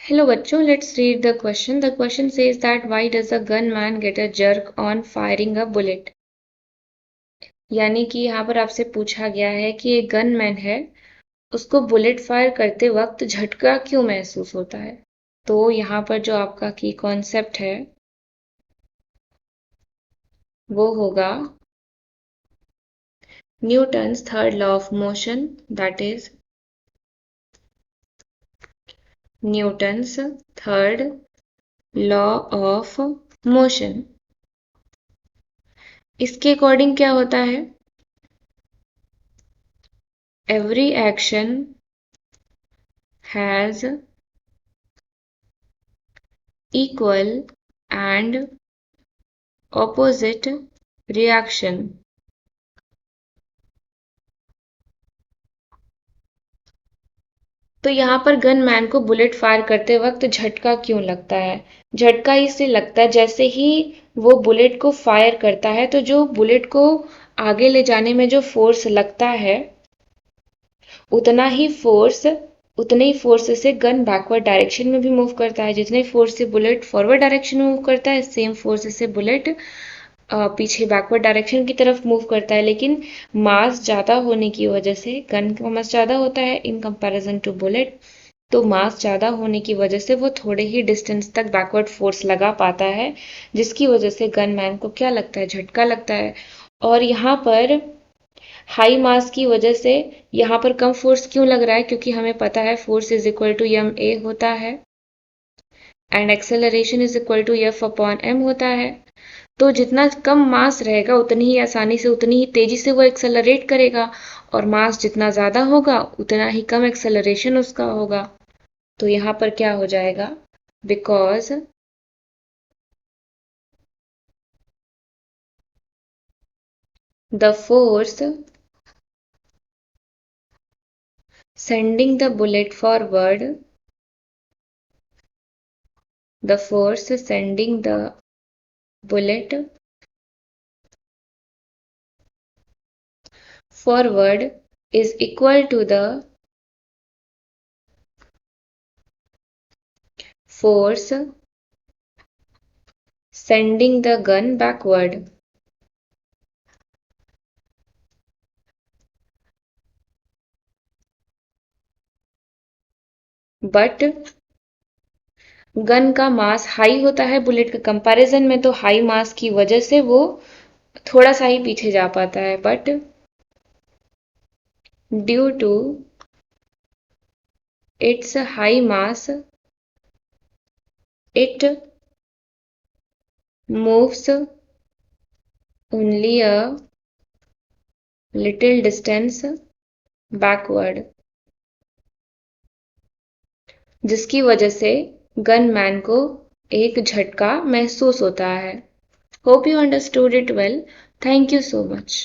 Hello बच्चों, let's read the question. The question says that why does a gunman get a jerk on firing a bullet? यानी कि यहाँ पर आपसे पूछा गया है कि एक गनमैन है, उसको बुलेट फायर करते वक्त झटका क्यों महसूस होता है। तो यहाँ पर जो आपका की कॉन्सेप्ट है वो होगा Newton's third law of motion, that is Newton's third law of motion. इसके अकॉर्डिंग क्या होता है, every action has equal and opposite reaction. तो यहाँ पर गनमैन को बुलेट फायर करते वक्त झटका क्यों लगता है। झटका इससे लगता है जैसे ही वो बुलेट को फायर करता है तो जो बुलेट को आगे ले जाने में जो फोर्स लगता है उतना ही फोर्स उतने ही फोर्स से गन बैकवर्ड डायरेक्शन में भी मूव करता है। जितने फोर्स से बुलेट फॉरवर्ड डायरेक्शन में मूव करता है सेम फोर्स से बुलेट पीछे बैकवर्ड डायरेक्शन की तरफ मूव करता है। लेकिन मास ज़्यादा होने की वजह से, गन का मास ज़्यादा होता है इन कंपैरिजन टू बुलेट, तो मास ज़्यादा होने की वजह से वो थोड़े ही डिस्टेंस तक बैकवर्ड फोर्स लगा पाता है, जिसकी वजह से गनमैन को क्या लगता है, झटका लगता है। और यहाँ पर हाई मास की वजह से यहाँ पर कम फोर्स क्यों लग रहा है, क्योंकि हमें पता है force is equal to M A होता है and acceleration is equal to F upon M होता है। तो जितना कम मास रहेगा उतनी ही आसानी से, उतनी ही तेजी से वो एक्सेलरेट करेगा, और मास जितना ज़्यादा होगा उतना ही कम एक्सेलरेशन उसका होगा। तो यहाँ पर क्या हो जाएगा, because the force sending the bullet forward, the force sending the bullet forward is equal to the force sending the gun backward. But gun का मास हाई होता है बुलेट के कंपैरिजन में, तो हाई मास की वजह से वो थोड़ा सा ही पीछे जा पाता है। But due to its high mass it moves only a little distance backward, जिसकी वजह से गनमैन को एक झटका महसूस होता है। Hope you understood it well. Thank you so much.